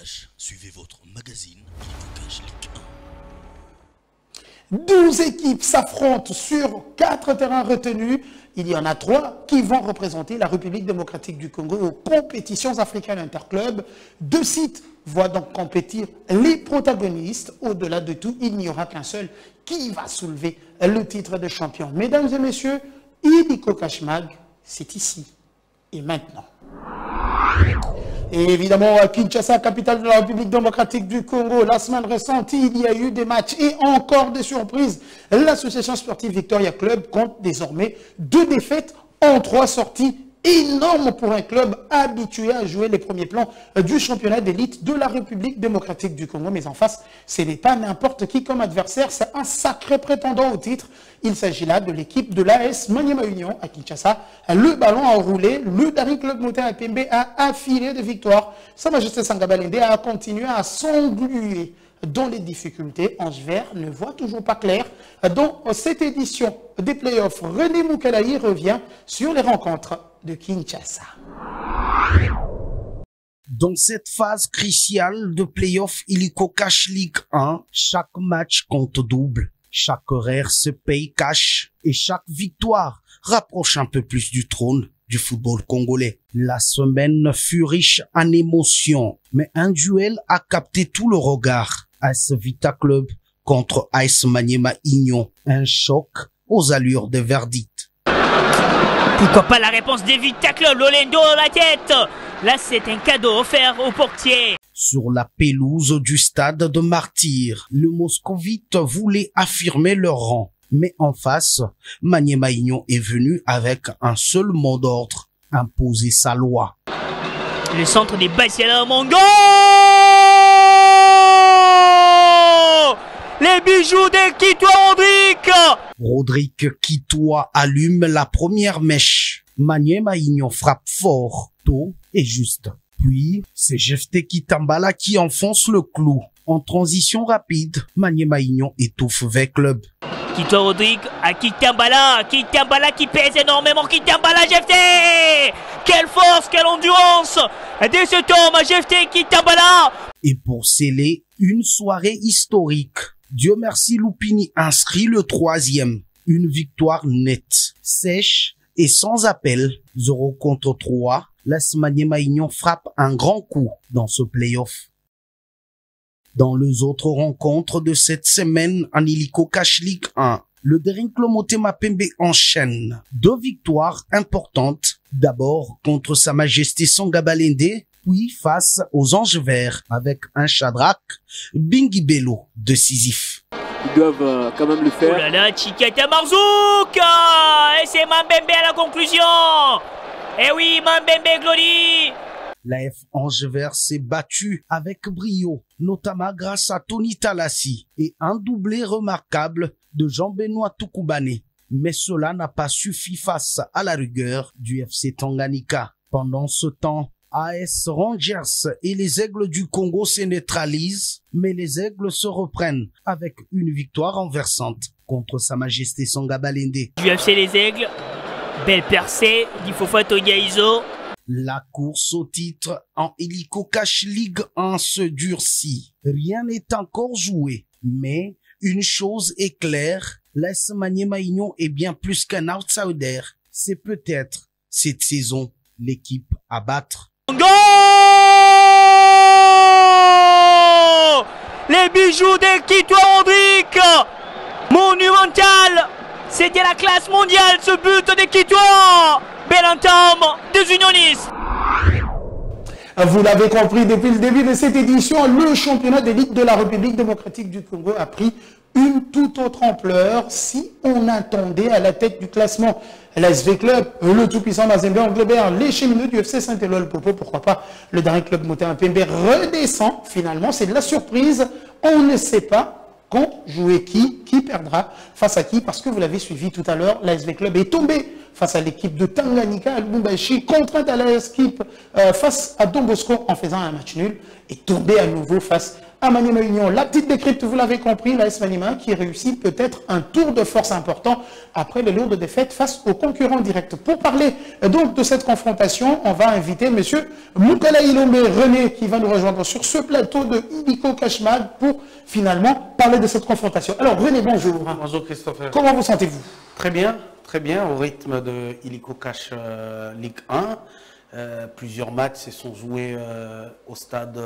Cash, suivez votre magazine Illico Cash Ligue 12 équipes s'affrontent sur 4 terrains retenus. Il y en a 3 qui vont représenter la République démocratique du Congo aux compétitions africaines interclubs. 2 sites voient donc compétir les protagonistes. Au-delà de tout, il n'y aura qu'un seul qui va soulever le titre de champion. Mesdames et messieurs, Illico Cash Mag, c'est ici et maintenant. Et évidemment, à Kinshasa, capitale de la République démocratique du Congo, la semaine récente, il y a eu des matchs et encore des surprises. L'association sportive Victoria Club compte désormais 2 défaites en 3 sorties. Énorme pour un club habitué à jouer les premiers plans du championnat d'élite de la République démocratique du Congo. Mais en face, ce n'est pas n'importe qui comme adversaire, c'est un sacré prétendant au titre. Il s'agit là de l'équipe de l'AS Maniema Union à Kinshasa. Le ballon a roulé, le Daring Club Motema Pembe a affilé de victoires. Sa Majesté Sanga Balende a continué à s'engluer dans les difficultés. Ange Vert ne voit toujours pas clair. Dans cette édition des playoffs, René Moukalaï revient sur les rencontres de Kinshasa. Dans cette phase cruciale de playoffs Illico Cash Ligue 1, chaque match compte double, chaque horaire se paye cash et chaque victoire rapproche un peu plus du trône du football congolais. La semaine fut riche en émotions, mais un duel a capté tout le regard. AS Vita Club contre AS Maniema Union, un choc aux allures de verdict. Pourquoi pas la réponse des Vita Club, Lolendo la tête. Là, c'est un cadeau offert au portier. Sur la pelouse du stade de Martyr, le Moscovite voulait affirmer leur rang. Mais en face, Maniema Union est venu avec un seul mot d'ordre, imposer sa loi. Le centre des Bassiala Mongo. Les bijoux des Kitois Rodrigue. Rodrigue Kitois allume la première mèche. Maniema Union frappe fort, tôt et juste. Puis, c'est Jefté Kitambala qui enfonce le clou. En transition rapide, Maniema Union étouffe V Club. Kitois Rodrigue à Kitambala qui pèse énormément. Kitambala, Jefté. Quelle force, quelle endurance de cet homme, Jefté Kitambala. Et pour sceller une soirée historique, Dieu merci Lupini inscrit le 3e. Une victoire nette, sèche et sans appel. 0 contre 3. l'AS Maniema Union frappe un grand coup dans ce play-off. Dans les autres rencontres de cette semaine en Illico Cash Ligue 1, le Daring Club Motema Pembe enchaîne 2 victoires importantes. D'abord contre Sa Majesté Sanga Balende, puis face aux Anges Verts avec un Shadrach Bingibelo décisif. Ils doivent quand même le faire. Oh là là, Chikata Marzouk. Et c'est Mambembe à la conclusion. Eh oui, Mambembe Glody. La F Ange Vert s'est battue avec brio, notamment grâce à Tony Talassi et un doublé remarquable de Jean-Benoît Toukoubane. Mais cela n'a pas suffi face à la rigueur du FC Tanganyika. Pendant ce temps, AS Rangers et les Aigles du Congo se neutralisent, mais les Aigles se reprennent avec une victoire renversante contre Sa Majesté Sanga Balende. Du FC les Aigles, belle percée d'Ifofa Togaizo. La course au titre en Illico Cash Ligue 1 se durcit. Rien n'est encore joué, mais une chose est claire, l'AS Maniema Union est bien plus qu'un outsider. C'est peut-être cette saison l'équipe à battre. Go! Les bijoux des Kitois Rodrigue, monumental. C'était la classe mondiale, ce but des Kitois. Bel entame des unionistes. Vous l'avez compris, depuis le début de cette édition, le championnat d'élite de la République démocratique du Congo a pris une toute autre ampleur. Si on attendait à la tête du classement l'ASV Club, le tout-puissant Mazembe Anglebert, les cheminots du FC Saint-Éloi Popo, pourquoi pas le Daring Club Motema Pembe redescend finalement. C'est de la surprise. On ne sait pas quand jouer qui perdra face à qui, parce que vous l'avez suivi tout à l'heure, l'ASV Club est tombé face à l'équipe de Tanganyika, Lubumbashi, contrainte à l'équipe face à Don Bosco en faisant un match nul, et tombé à nouveau face à Maniema Union. La petite décrypte, vous l'avez compris, l'AS Maniema qui réussit peut-être un tour de force important après les lourdes défaites face aux concurrents directs. Pour parler donc de cette confrontation, on va inviter M. Moukala Ilombe René qui va nous rejoindre sur ce plateau de Illico Cash Mag pour finalement parler de cette confrontation. Alors René, bonjour. Bonjour Christopher. Comment vous sentez-vous? Très bien, au rythme de Illico Cash Ligue 1. Plusieurs matchs se sont joués au stade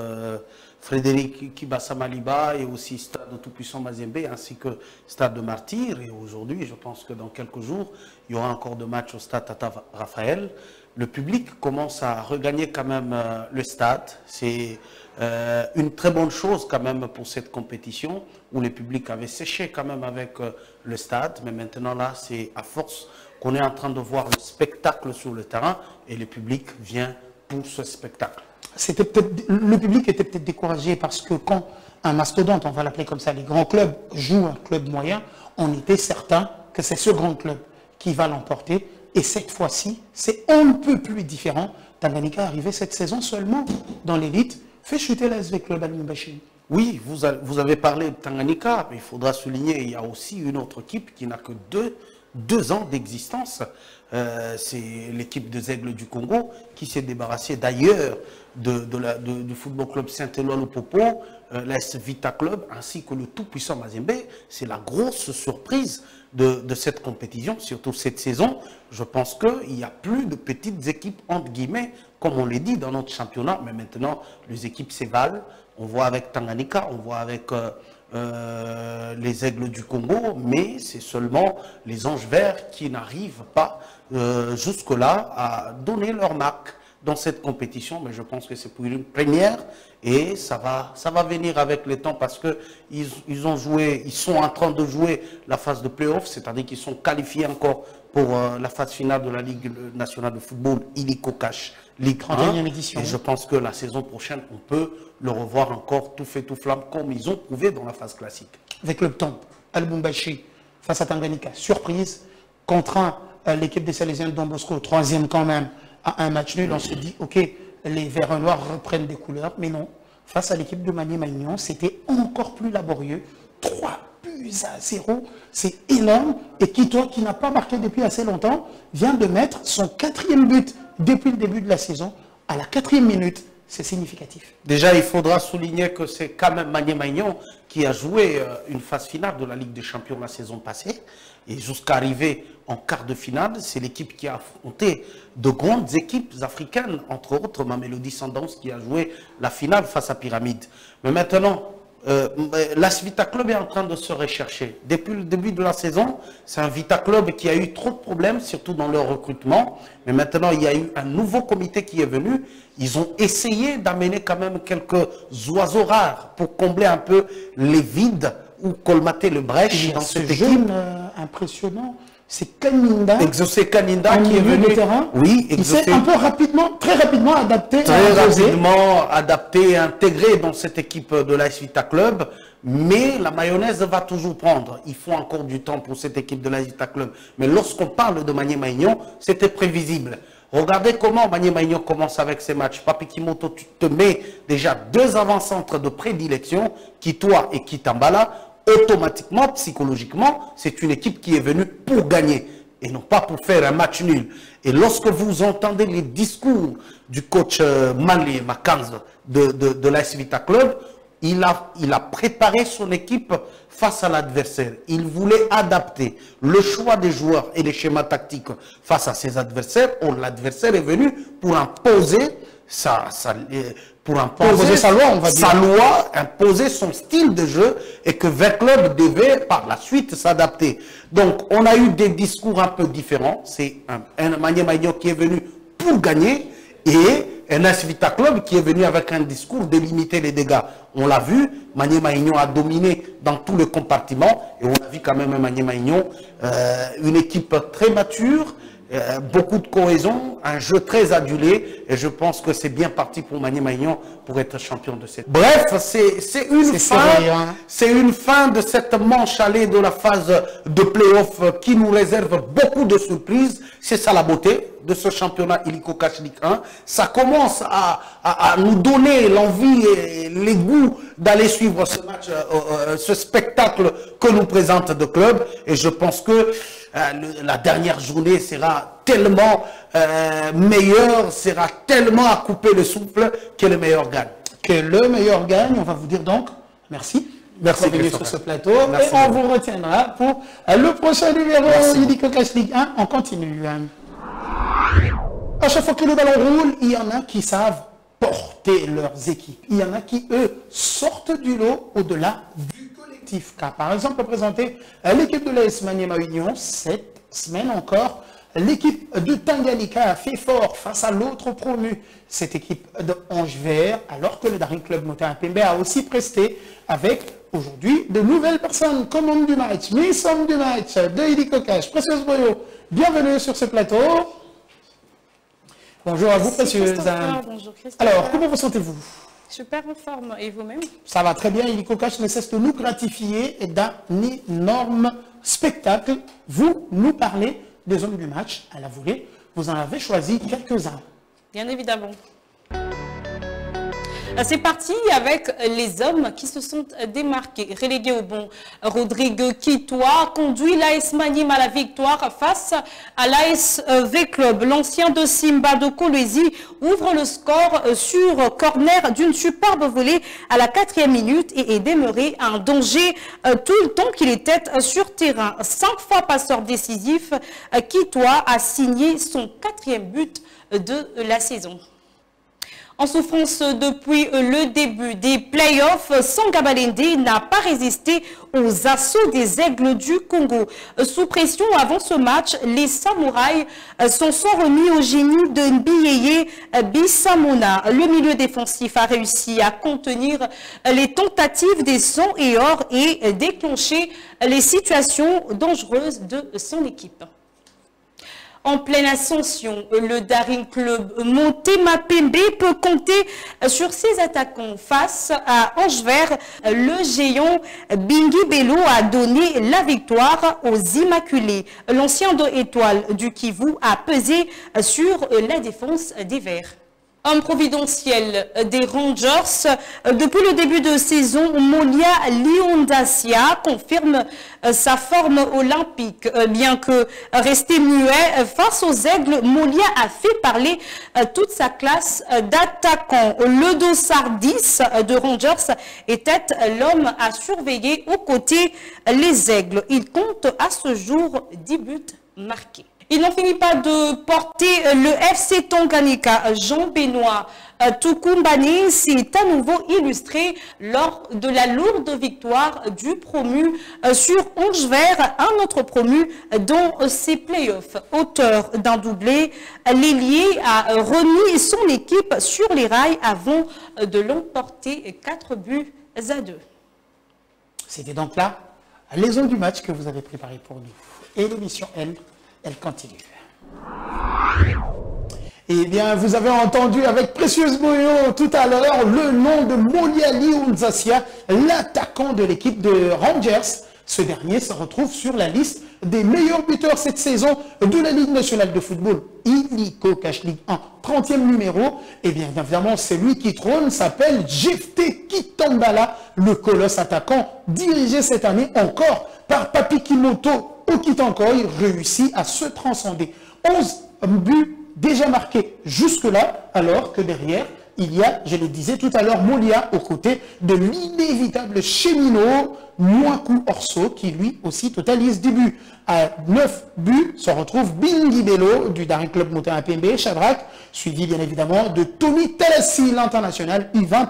Frédéric Kibassa Maliba et aussi stade Tout-Puissant Mazembe ainsi que stade de Martyr. Et aujourd'hui, je pense que dans quelques jours, il y aura encore de matchs au stade Tata Raphaël. Le public commence à regagner quand même le stade. C'est une très bonne chose quand même pour cette compétition où le public avait séché quand même avec le stade. Mais maintenant là, c'est à force qu'on est en train de voir le spectacle sur le terrain et le public vient pour ce spectacle. Le public était peut-être découragé parce que quand un mastodonte, on va l'appeler comme ça, les grands clubs jouent un club moyen, on était certain que c'est ce grand club qui va l'emporter. Et cette fois-ci, c'est un peu plus différent. Tanganyika est arrivé cette saison seulement dans l'élite, fait chuter l'ASV Club à Lubumbashi. Oui, vous avez parlé de Tanganyika, mais il faudra souligner il y a aussi une autre équipe qui n'a que deux ans d'existence. C'est l'équipe des Aigles du Congo qui s'est débarrassée d'ailleurs du football club Saint-Éloi-le-Popo, l'AS Vita Club ainsi que le tout-puissant Mazembe. C'est la grosse surprise de cette compétition, surtout cette saison. Je pense qu'il n'y a plus de petites équipes entre guillemets, comme on l'a dit dans notre championnat, mais maintenant les équipes s'évalent. On voit avec Tanganyika, on voit avec les Aigles du Congo, mais c'est seulement les Anges Verts qui n'arrivent pas jusque-là à donner leur marque dans cette compétition. Mais je pense que c'est pour une première et ça va venir avec le temps parce que ils sont en train de jouer la phase de play-off, c'est-à-dire qu'ils sont qualifiés encore pour la phase finale de la Ligue nationale de football Illico Cash Ligue 1. Édition. Et je pense que la saison prochaine, on peut le revoir encore tout fait tout flamme comme ils ont prouvé dans la phase classique. Avec le temps, à Lubumbashi, face à Tanganyika, surprise, contraint l'équipe des Salésiens de Don Bosco, troisième quand même, à un match nul. On se dit, ok, les verts noirs reprennent des couleurs, mais non. Face à l'équipe de Maniema Union, c'était encore plus laborieux. 3-0, c'est énorme. Et toi qui n'a pas marqué depuis assez longtemps, vient de mettre son 4e but depuis le début de la saison, à la 4e minute. C'est significatif. Déjà, il faudra souligner que c'est quand même Maniema Union qui a joué une phase finale de la Ligue des Champions la saison passée. Et jusqu'à arriver en quart de finale, c'est l'équipe qui a affronté de grandes équipes africaines, entre autres Mamelodi Sundowns qui a joué la finale face à Pyramide. Mais maintenant, l'AS Vita Club est en train de se rechercher. Depuis le début de la saison, c'est un Vita Club qui a eu trop de problèmes, surtout dans leur recrutement. Mais maintenant, il y a eu un nouveau comité qui est venu. Ils ont essayé d'amener quand même quelques oiseaux rares pour combler un peu les vides ou colmater le brèche dans cette équipe. Impressionnant. C'est Kaninda. Exaucé Kaninda qui est venu. Oui, il s'est un peu rapidement, très rapidement adapté. Très rapidement adapté, intégré dans cette équipe de l'AS Vita Club. Mais la mayonnaise va toujours prendre. Il faut encore du temps pour cette équipe de l'AS Vita Club. Mais lorsqu'on parle de Maniema Union, c'était prévisible. Regardez comment Maniema Union commence avec ses matchs. Papi Kimoto, tu te mets déjà 2 avant-centres de prédilection, Kitoa et Kitambala. Automatiquement, psychologiquement, c'est une équipe qui est venue pour gagner et non pas pour faire un match nul. Et lorsque vous entendez les discours du coach Manley Makanz de l'AS Vita Club, il a préparé son équipe face à l'adversaire. Il voulait adapter le choix des joueurs et les schémas tactiques face à ses adversaires. L'adversaire est venu pour imposer sa loi, on va dire. Sa loi, imposer son style de jeu et que Vert Club devait par la suite s'adapter. Donc, on a eu des discours un peu différents. C'est un Maniema Union qui est venu pour gagner et un AS Vita Club qui est venu avec un discours de limiter les dégâts. On l'a vu, Maniema Union a dominé dans tous les compartiments et on a vu quand même Maniema Union, une équipe très mature, beaucoup de cohésion, un jeu très adulé, et je pense que c'est bien parti pour Maniema Union pour être champion de cette. Bref, c'est une fin de cette manche allée de la phase de play-off qui nous réserve beaucoup de surprises. C'est ça la beauté de ce championnat Illico Cash Ligue 1. Ça commence à nous donner l'envie et les goûts d'aller suivre ce match, ce spectacle que nous présente le club. Et je pense que la dernière journée sera tellement meilleure, sera tellement à couper le souffle que le meilleur gagne. Que le meilleur gagne, on va vous dire donc merci. Merci d'être venu sur ce plateau. Merci, et on vous retiendra pour le prochain numéro Illico Cash Ligue 1. On continue. À chaque fois que le ballon roule, il y en a qui savent porter leurs équipes. Il y en a qui, eux, sortent du lot au-delà du collectif. Car, par exemple, présenter l'équipe de l'AS Maniema Union, cette semaine encore, l'équipe de Tanganyika a fait fort face à l'autre promu, cette équipe de Ange Vert, alors que le Daring Club Motema Pembe a aussi presté avec aujourd'hui de nouvelles personnes comme homme du match, Miss homme du match de Illico Cash, Précieuse Boyo. Bienvenue sur ce plateau. Bonjour à vous, Précieuse. Bonjour Christophe. Alors, comment vous sentez-vous? Super en forme. Et vous-même? Ça va très bien. Illico Cash ne cesse de nous gratifier d'un énorme spectacle. Vous nous parlez des hommes du match à la volée. Vous en avez choisi quelques-uns. Bien évidemment. C'est parti avec les hommes qui se sont démarqués. Relégué au bon, Rodrigue Kitoa conduit l'AS Maniema à la victoire face à l'AS V-Club. L'ancien de Simba de Kolwezi ouvre le score sur corner d'une superbe volée à la 4e minute et est demeuré un danger tout le temps qu'il était sur terrain. 5 fois passeur décisif, Kitoa a signé son 4e but de la saison. En souffrance depuis le début des playoffs, Sangabalende n'a pas résisté aux assauts des Aigles du Congo. Sous pression avant ce match, les Samouraïs s'en sont remis au génie de Mbiyeye Bissamona. Le milieu défensif a réussi à contenir les tentatives des 100 et or et déclencher les situations dangereuses de son équipe. En pleine ascension, le Daring Club Motema Pembe peut compter sur ses attaquants. Face à Ange Vert, le géant Bingi Bello a donné la victoire aux Immaculés. L'ancien de Étoile du Kivu a pesé sur la défense des Verts. Homme providentiel des Rangers, depuis le début de saison, Molia Liondasia confirme sa forme olympique. Bien que resté muet face aux Aigles, Molia a fait parler toute sa classe d'attaquants. Le dossard 10 de Rangers était l'homme à surveiller aux côtés les Aigles. Il compte à ce jour 10 buts marqués. Il n'en finit pas de porter le FC Tanganyika. Jean-Benoît Tukumbani s'est à nouveau illustré lors de la lourde victoire du promu sur Ange Vert, un autre promu dans ses playoffs. Auteur d'un doublé, l'ailier a remis son équipe sur les rails avant de l'emporter 4 buts à 2. C'était donc là les hommes du match que vous avez préparé pour nous. Et l'émission, elle continue. Eh bien, vous avez entendu avec Précieuse Boyo tout à l'heure le nom de Molia Liondasia, l'attaquant de l'équipe de Rangers. Ce dernier se retrouve sur la liste des meilleurs buteurs cette saison de la Ligue nationale de football. Illico Cash Ligue 1, 30e numéro. Et bien évidemment, celui qui trône s'appelle Jephté Kitambala, le colosse attaquant dirigé cette année encore par Papi Kimoto Okitankoy, réussit à se transcender. 11 buts déjà marqués jusque-là, alors que derrière, il y a, je le disais tout à l'heure, Molia aux côtés de l'inévitable Cheminot Mouakou Orso, qui lui aussi totalise 10 buts. À 9 buts se retrouve Bingi Bello du Daring Club Motema Pembe, Shadrach, suivi bien évidemment de Tony Talassi, l'international U20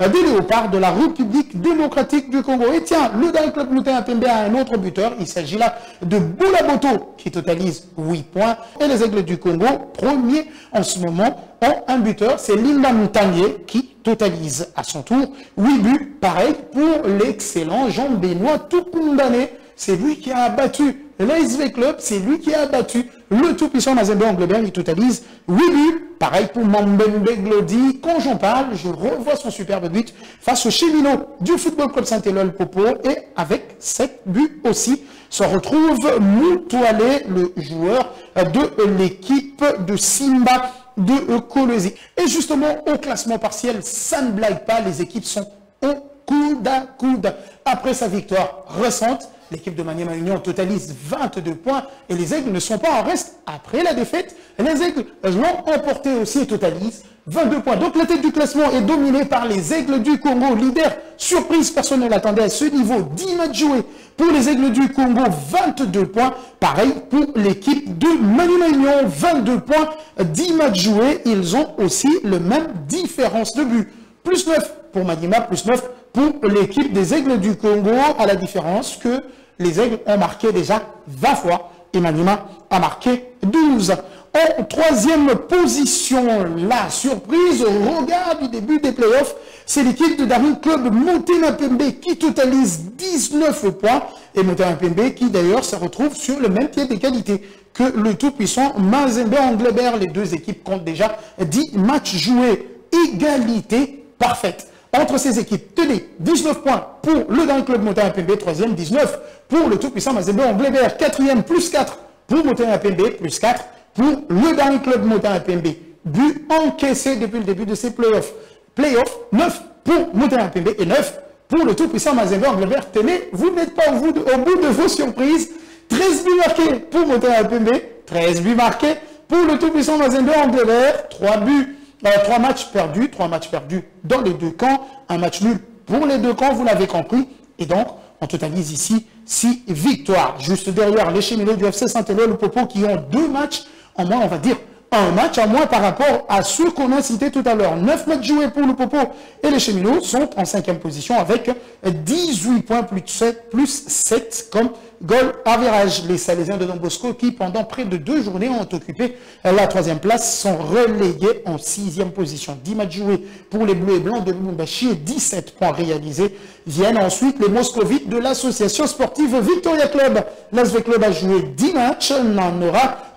des Léopards de la République démocratique du Congo. Et tiens, le Daring Club Motema Pembe a un autre buteur, il s'agit là de Boulaboto qui totalise 8 points. Et les Aigles du Congo, premier en ce moment, ont un buteur, c'est Linda Moutanier qui totalise à son tour 8 buts. Pareil pour l'excellent Jean-Benoît Tukumbane. C'est lui qui a battu l'ASV Club, c'est lui qui a battu le tout-puissant Mazembe Anglebert. Il totalise 8 buts. Pareil pour Mambembe Glody. Quand j'en parle, je revois son superbe but face au Cheminots du Football Club Saint-Éloi Popo. Et avec 7 buts aussi, se retrouve Moutoualé, le joueur de l'équipe de Simba de Kolwezi. Et justement, au classement partiel, ça ne blague pas, les équipes sont au coude à coude. Après sa victoire récente, l'équipe de Maniema Union totalise 22 points et les Aigles ne sont pas en reste. Après la défaite, les Aigles l'ont emporté aussi et totalisent 22 points. Donc la tête du classement est dominée par les Aigles du Congo. Leader, surprise, personne ne l'attendait à ce niveau. 10 matchs joués pour les Aigles du Congo, 22 points. Pareil pour l'équipe de Maniema Union, 22 points, 10 matchs joués. Ils ont aussi le même différence de but. Plus 9 pour Maniema, plus 9 pour l'équipe des Aigles du Congo, à la différence que les Aigles ont marqué déjà 20 fois et Maniema a marqué 12. En troisième position, la surprise au regard du début des playoffs, c'est l'équipe de Daring Club Motema Pembe qui totalise 19 points et Motema Pembe qui d'ailleurs se retrouve sur le même pied d'égalité que le tout-puissant Mazembe Anglebert. Les deux équipes comptent déjà 10 matchs joués. Égalité parfaite entre ces équipes. Tenez, 19 points pour le Daring Club Motema Pembe, troisième, 19 pour le tout-puissant Mazembe Anglebert, quatrième, plus 4 pour Motema Pembe, plus 4 pour le Daring Club Motema Pembe. But encaissé depuis le début de ces playoffs. Playoffs, 9 pour Motema Pembe et 9 pour le tout-puissant Mazembe Anglebert. Tenez, vous n'êtes pas au bout de vos surprises. 13 buts marqués pour Motema Pembe, 13 buts marqués pour le tout-puissant Mazembe Anglebert, 3 matchs perdus dans les deux camps, un match nul pour les deux camps, vous l'avez compris. Et donc, on totalise ici 6 victoires. Juste derrière les Cheminots du FC Saint-Éloi, le Popo, qui ont 2 matchs en moins, on va dire un match en moins par rapport à ceux qu'on a cités tout à l'heure. 9 matchs joués pour le Popo et les Cheminots sont en 5e position avec 18 points plus 7 comme goal average. Les Salésiens de Don Bosco qui pendant près de 2 journées ont occupé la 3e place sont relégués en 6e position. 10 matchs joués pour les Bleus et Blancs de Lubumbashi et 17 points réalisés. Viennent ensuite les Moscovites de l'association sportive Victoria Club. L'ASV Club a joué 10 matchs,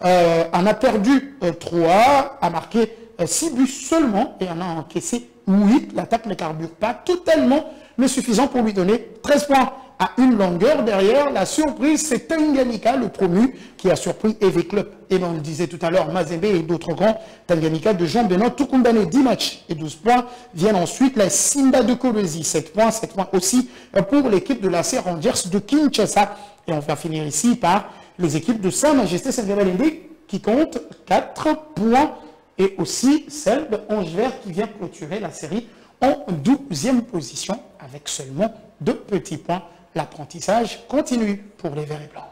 en a perdu 3, a marqué 6 buts seulement et en a encaissé 8. L'attaque ne carbure pas totalement, mais suffisant pour lui donner 13 points. À une longueur derrière, la surprise, c'est Tanganyika, le promu, qui a surpris EV Club. Et on le disait tout à l'heure, Mazembe et d'autres grands. Tanganyika de Jean-Benoît Tukumbane, 10 matchs et 12 points. Viennent ensuite la Simba de Kolwezi, 7 points aussi pour l'équipe de la Rangers de Kinshasa. Et on va finir ici par les équipes de Saint-Majesté Saint-Gabalende qui comptent 4 points. Et aussi celle de Angers qui vient clôturer la série en 12e position avec seulement 2 petits points. L'apprentissage continue pour les Verts et Blancs.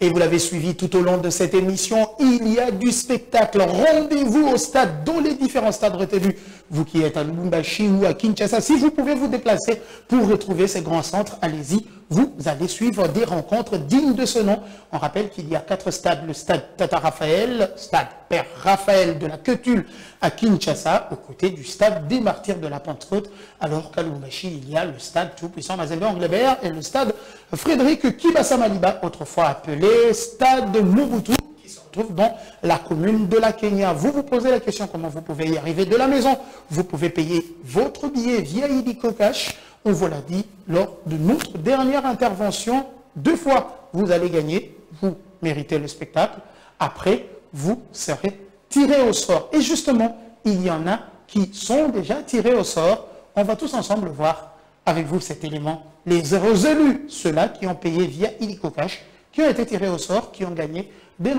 Et vous l'avez suivi tout au long de cette émission, il y a du spectacle. Rendez-vous au stade, dans les différents stades retenus. Vous qui êtes à Lubumbashi ou à Kinshasa, si vous pouvez vous déplacer pour retrouver ces grands centres, allez-y. Vous allez suivre des rencontres dignes de ce nom. On rappelle qu'il y a 4 stades. Le stade Tata Raphaël, stade Père Raphaël de la Queutule à Kinshasa, aux côtés du stade des Martyrs de la Pentecôte. Alors qu'à Lubumbashi, il y a le stade tout-puissant Mazembe Anglebert et le stade Frédéric Kibasa Maliba, autrefois appelé stade Mobutu, qui se retrouve dans la commune de la Kenya. Vous vous posez la question comment vous pouvez y arriver de la maison. Vous pouvez payer votre billet via Illico Cash. On vous l'a dit lors de notre dernière intervention. 2 fois, vous allez gagner. Vous méritez le spectacle. Après, vous serez tiré au sort. Et justement, il y en a qui sont déjà tirés au sort. On va tous ensemble voir avec vous cet élément. Les heureux élus, ceux-là qui ont payé via Illico Cash, qui ont été tirés au sort, qui ont gagné des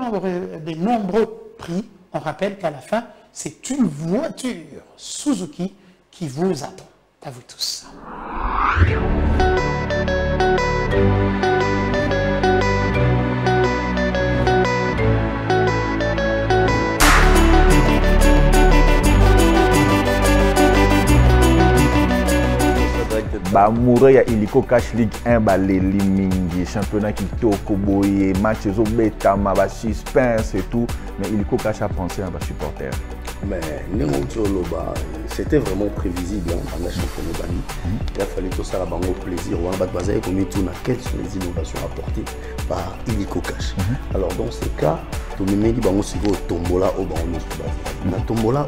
nombreux prix. On rappelle qu'à la fin, c'est une voiture Suzuki qui vous attend. À vous tous. Bamoura ya Illico Cash Ligue 1 baleli mingi championnat kitoko boye match ezobetama ba suspense et tout mais Illico Cash a pensé à ba supporters. Mais c'était vraiment prévisible dans la championnat Bani. Il a fallu que ça ait un plaisir. On va baser comme tout quelles sont les innovations apportées par Illiko Cash. Alors dans ce cas, tout le monde dit aussi au tombola au Dans tombola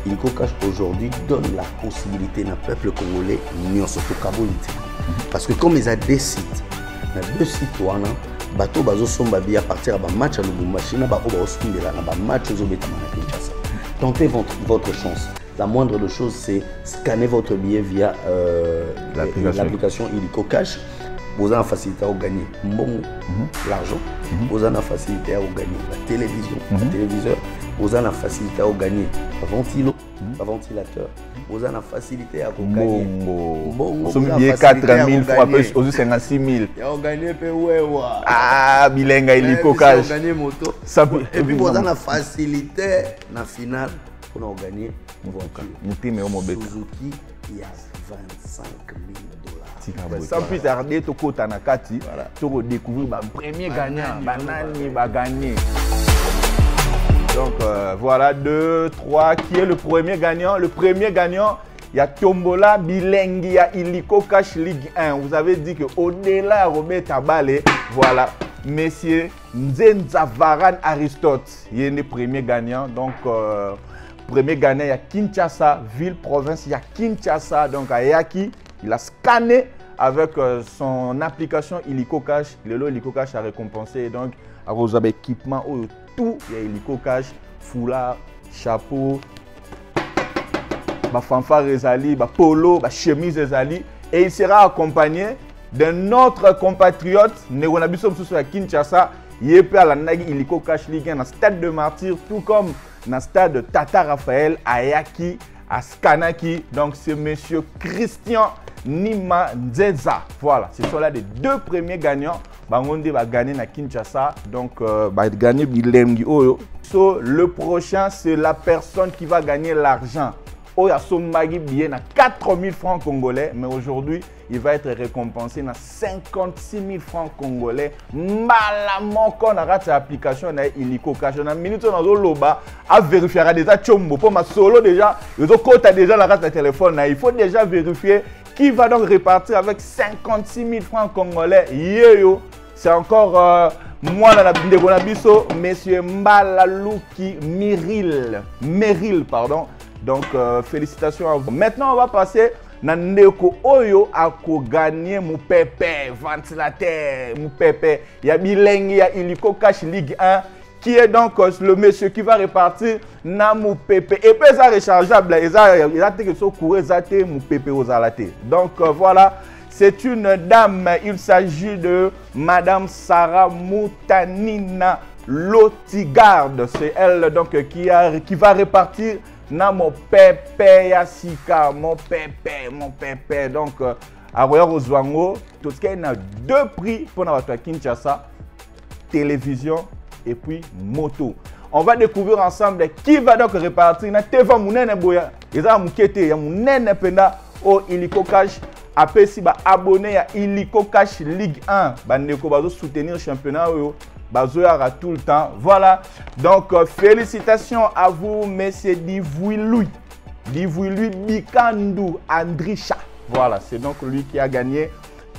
Illiko Cash aujourd'hui donne la possibilité à peuple congolais de se parce que comme ils ont des sites, deux sites bateau bazo somba bien à partir d'un match à Lubumbashi na ba match aux Kinshasa. Tentez votre chance. La moindre des choses, c'est scanner votre billet via l'application Illiko Cash. Vous avez la facilité à gagner l'argent. Vous avez la facilité à gagner la télévision, le téléviseur. Vous avez la facilité à gagner un ventilateur. Vous avez la facilité à gagner Vous avez 4 000 fois plus, aux 56 000. Vous gagné Ah, bilingue Illiko Cash. Et puis vous avez la facilité dans la finale pour gagner une voiture. Suzuki, il y a 25 000 $. Sans plus tarder, tu as Nakati, tu redécouvrir le premier gagnant, Banani va gagner. Donc voilà, 2, 3, qui est le premier gagnant? Le premier gagnant, il y a Tombola Bilengi, il y a Illiko Cash Ligue 1. Vous avez dit qu'au-delà de Robert Tabale, voilà, messieurs Nzenza Varan Aristote, il est le premier gagnant. Donc, premier gagnant, il y a Kinshasa, ville, province, il y a Kinshasa. Donc, à Yaki, il a scanné avec son application Illiko Cash. Le lot Illiko Cash a récompensé. Donc, à vos équipements, tout, il y a Illiko Cash, foulard, chapeau, fanfare Ezali, polo, chemise Ezali. Et il sera accompagné d'un autre compatriote, Negonabiso à Kinshasa, il est à la Nagi Illiko Cash Ligue 1 dans le stade de Martyr, tout comme dans le stade de Tata Raphaël, à Yaki, à Skanaki. Donc c'est monsieur Christian Nima Nzeza. Voilà, ce sont là les deux premiers gagnants. Bangonde va gagner à Kinshasa. Donc, va gagner Bilengi Oyo. So, le prochain, c'est la personne qui va gagner l'argent. Oya Somagi bien à 4 000 francs congolais. Mais aujourd'hui, il va être récompensé à 56 000 francs congolais. Malamment, quand on a raté l'application, on a Illiko Cash. On a minute on a loba à vérifier déjà chombo. Pour ma solo déjà, il faut déjà la race de téléphone. Il faut déjà vérifier qui va donc répartir avec 56 000 francs congolais. Yo. C'est encore moi dans la Ndegonabiso, monsieur Mbalaluki Meril, pardon. Donc félicitations à vous. Maintenant on va passer dans Ndeko Oyo à gagner mon pépé, ventilateur, mon pépé. Il y a Bilengi, il y a Illiko Cash Ligue 1 qui est donc le monsieur qui va répartir dans mon pépé. Et puis ça rechargeable, il a été que ce courir, mon pépé aux alatés. Donc voilà. C'est une dame, il s'agit de Madame Sarah Moutanina Lotigarde. C'est elle donc qui va répartir dans mon pépé Yassika, mon pépé. Donc, à Royal Ozwango, tout ce qu'il y a deux prix pour notre Kinshasa, télévision et puis moto. On va découvrir ensemble qui va donc répartir dans TV Mounene Boya. Il y a Mounene Penda au Illiko Cash. Après, si vous abonnez à Illiko Cash Ligue 1, vous allez soutenir le championnat tout le temps. Voilà. Donc, félicitations à vous, messieurs Divouiloui Bikandu Andricha. Voilà, c'est donc lui qui a gagné.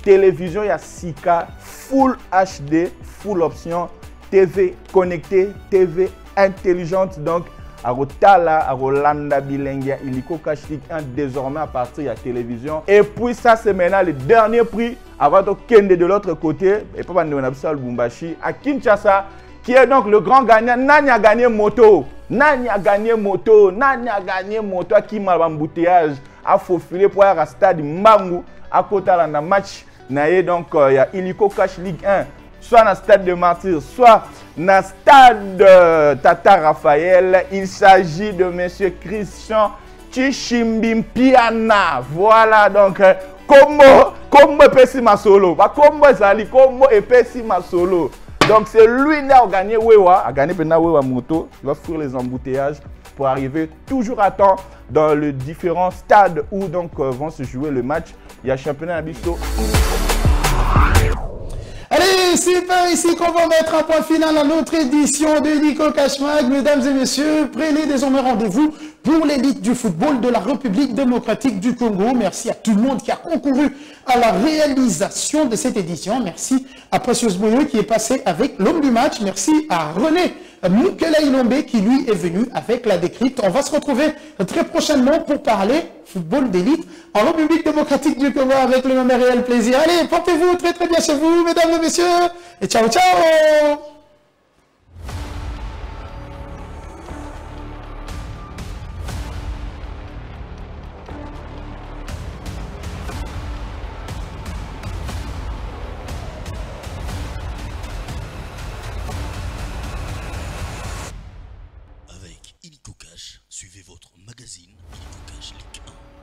Télévision, il y a 6K, Full HD, Full Option, TV connectée, TV intelligente. Donc, à Rotala, à Rolanda Bilengia, Illiko Cash Ligue 1 désormais à partir de la télévision. Et puis ça c'est maintenant le dernier prix avant de Kende de l'autre côté et pas de Lubumbashi à Kinshasa qui est donc le grand gagnant. Nani a gagné moto qui m'a embouteillage à faufiler pour aller à stade Mbangu à côté de la match. Donc il y a Illiko Cash Ligue 1 soit dans le stade de Martyr, soit dans le stade Tata Raphaël. Il s'agit de M. Christian Chichimbimpiana. Voilà donc comment epesi ma solo. Comment ezali, comment epesi ma solo. Donc c'est lui qui a gagné Wewa, moto. Il va fuir les embouteillages pour arriver toujours à temps dans les différents stades où donc vont se jouer le match. Il y a championnat Abisso. Allez, Allez, c'est par ici qu'on va mettre un point final à notre édition de Nico Cashmag. Mesdames et messieurs, prenez désormais rendez-vous pour l'élite du football de la République démocratique du Congo. Merci à tout le monde qui a concouru à la réalisation de cette édition. Merci à Précieuse Boyeux qui est passé avec l'homme du match. Merci à René Mukela Ilombe qui lui est venu avec la décrypte. On va se retrouver très prochainement pour parler football d'élite en République démocratique du Congo avec le même réel plaisir. Allez, portez-vous très très bien chez vous, mesdames et messieurs, et ciao ciao. Avec Illico Cash, suivez votre magazine Illico Cash Ligue 1.